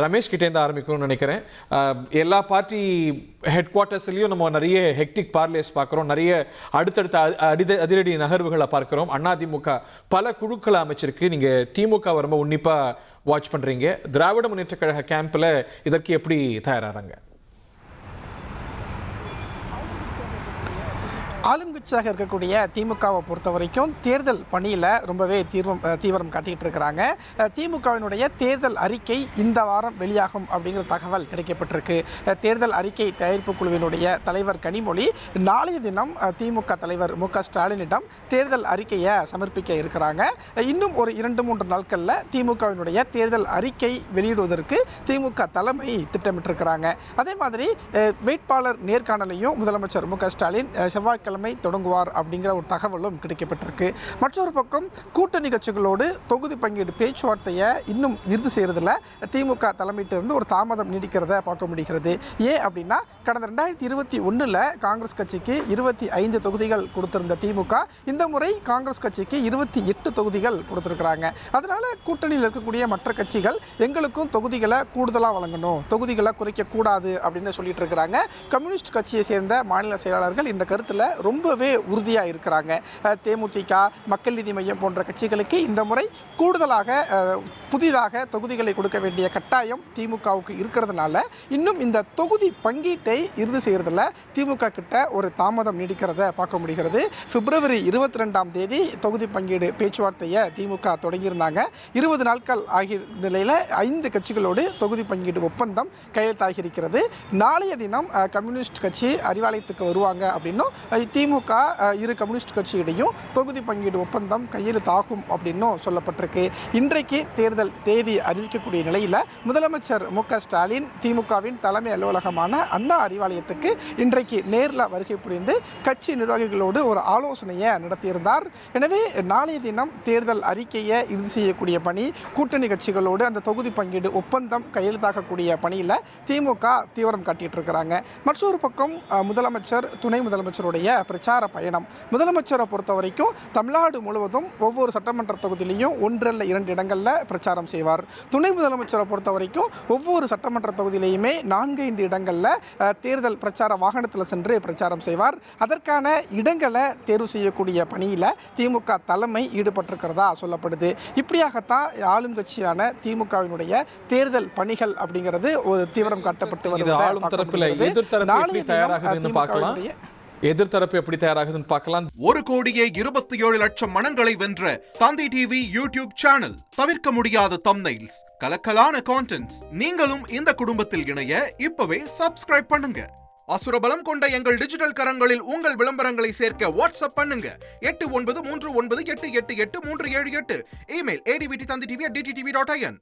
ரமேஷ் கிட்டேருந்து ஆரம்பிக்கணும்னு நினைக்கிறேன். எல்லா பார்ட்டி ஹெட் குவார்ட்டர்ஸ்லையும் நம்ம நிறைய ஹெக்டிக் பார்லேஸ் பார்க்குறோம், நிறைய அடுத்தடுத்த அதிரடி நகர்வுகளை பார்க்குறோம். அதிமுக பல குழுக்களை அமைச்சிருக்கு. நீங்கள் திமுக ரொம்ப உன்னிப்பாக வாட்ச் பண்ணுறீங்க. திராவிட முன்னேற்ற கழக கேம்பில் இதற்கு எப்படி தயாராகிறாங்க? ஆளுங்கட்சியாக இருக்கக்கூடிய திமுகவை பொறுத்த வரைக்கும் தேர்தல் பணியில் ரொம்பவே தீவிரம் காட்டிக்கிட்டு இருக்கிறாங்க. திமுகவினுடைய தேர்தல் அறிக்கை இந்த வாரம் வெளியாகும் அப்படிங்கிற தகவல் கிடைக்கப்பட்டிருக்கு. தேர்தல் அறிக்கை தயாரிப்பு குழுவினுடைய தலைவர் கனிமொழி நாளைய தினம் திமுக தலைவர் மு.க. ஸ்டாலினிடம் தேர்தல் அறிக்கையை சமர்ப்பிக்க இருக்கிறாங்க. இன்னும் ஒரு 2-3 நாட்களில் திமுகவினுடைய தேர்தல் அறிக்கை வெளியிடுவதற்கு திமுக தலைமை திட்டமிட்டிருக்கிறாங்க. அதே மாதிரி வேட்பாளர் நேர்காணலையும் முதலமைச்சர் மு.க. ஸ்டாலின் செவ்வாய்க்கிழமை தொடங்குவார் அப்படிங்கிற ஒரு தகவலும் கிடைக்கப்பட்டிருக்கு. மற்றொரு பக்கம் கூட்டணி கட்சிகளோடு தொகுதி பங்கீடு பேச்சுவார்த்தையை இன்னும் இறுதி செய்யறதுல திமுக தலைமையிட்டிருந்து ஒரு தாமதம் நீடிக்கிறத பார்க்க முடிகிறது. ஏன் அப்படின்னா கடந்த 2021 காங்கிரஸ் கட்சிக்கு 25 தொகுதிகள் கொடுத்திருந்த திமுக இந்த முறை காங்கிரஸ் கட்சிக்கு 28 தொகுதிகள் கொடுத்திருக்கிறாங்க. அதனால கூட்டணியில் இருக்கக்கூடிய மற்ற கட்சிகள் எங்களுக்கும் தொகுதிகளை கூடுதலாக வழங்கணும், தொகுதிகளை குறைக்க கூடாது அப்படின்னு சொல்லிட்டு இருக்கிறாங்க. கம்யூனிஸ்ட் கட்சியை சேர்ந்த மாநில செயலாளர்கள் இந்த கருத்தில் ரொம்பவே உறுதியாக இருக்கிறாங்க. தேமுதிக, மக்கள் நீதி மையம் போன்ற கட்சிகளுக்கு இந்த முறை கூடுதலாக புதிதாக தொகுதிகளை கொடுக்க வேண்டிய கட்டாயம் திமுகவுக்கு இருக்கிறதுனால இன்னும் இந்த தொகுதி பங்கீட்டை இறுதி செய்யறதுல திமுக கிட்ட ஒரு தாமதம் நீடிக்கிறத பார்க்க முடிகிறது. பிப்ரவரி 22ஆம் தேதி தொகுதி பங்கீடு பேச்சுவார்த்தையை திமுக தொடங்கியிருந்தாங்க. 20 நாட்கள் ஆகிய நிலையில் 5 கட்சிகளோடு தொகுதி பங்கீடு ஒப்பந்தம் கையெழுத்தாகியிருக்கிறது. நாளைய தினம் கம்யூனிஸ்ட் கட்சி அறிவாலயத்துக்கு வருவாங்க அப்படின்னும் திமுக இரு கம்யூனிஸ்ட் கட்சியிடையும் தொகுதி பங்கீடு ஒப்பந்தம் கையெழுத்தாகும் அப்படின்னும் சொல்லப்பட்டிருக்கு. இன்றைக்கு தேர்தல் தேதி அறிவிக்கக்கூடிய நிலையில் முதலமைச்சர் மு.க. ஸ்டாலின் திமுகவின் தலைமை அலுவலகமான அண்ணா அறிவாலயத்துக்கு இன்றைக்கு நேரில் வருகை புரிந்து கட்சி நிர்வாகிகளோடு ஒரு ஆலோசனையை நடத்தியிருந்தார். எனவே நாளைய தினம் தேர்தல் அறிக்கையை இறுதி செய்யக்கூடிய பணி, கூட்டணி கட்சிகளோடு அந்த தொகுதி பங்கீடு ஒப்பந்தம் கையெழுத்தாக்கக்கூடிய பணியில் திமுக தீவிரம் காட்டிட்டு இருக்கிறாங்க. மற்றொரு பக்கம் முதலமைச்சர், துணை முதலமைச்சருடைய பிரச்சார பயணம். முதலமைச்சரை பொறுத்த வரைக்கும் தமிழ்நாடு முழுவதும் ஒவ்வொரு சட்டமன்ற தொகுதியிலையும் 1 அல்ல 2 இடங்களில் பிரச்சாரம் செய்வார். துணை முதலமைச்சரை பொறுத்த வரைக்கும் ஒவ்வொரு சட்டமன்ற தொகுதியிலையுமே 4-5 இடங்களில் தேர்தல் பிரச்சார வாகனத்தில் சென்று பிரச்சாரம் செய்வார். அதற்கான இடங்களை தேர்வு செய்யக்கூடிய பணியில் திமுக தலைமை ஈடுபட்டிருக்கிறதா சொல்லப்படுது. இப்படியாகத்தான் ஆளும் கட்சியான திமுகவினுடைய தேர்தல் பணிகள் அப்படிங்கிறது ஒரு தீவிரம் காட்டப்பட்டு வருகிறது. எதிர்த்தரப்பு எப்படி தயாராகுதுன்னு பார்க்கலாம். 1,27,00,000 மனங்களை வென்ற தந்தி டிவி யூடியூப் சேனல். தவிர்க்க முடியாத தம்ப்நெயில்ஸ், கலக்கலான கான்டென்ட்ஸ். நீங்களும் இந்த குடும்பத்தில் இணைய இப்பவே சப்ஸ்கிரைப் பண்ணுங்க. அசுரபலம் கொண்ட எங்கள் டிஜிட்டல் கரங்களில் உங்கள் விளம்பரங்களை சேர்க்க வாட்ஸ்அப் பண்ணுங்க. 8939888838. Email advtthanditv@dttv.in.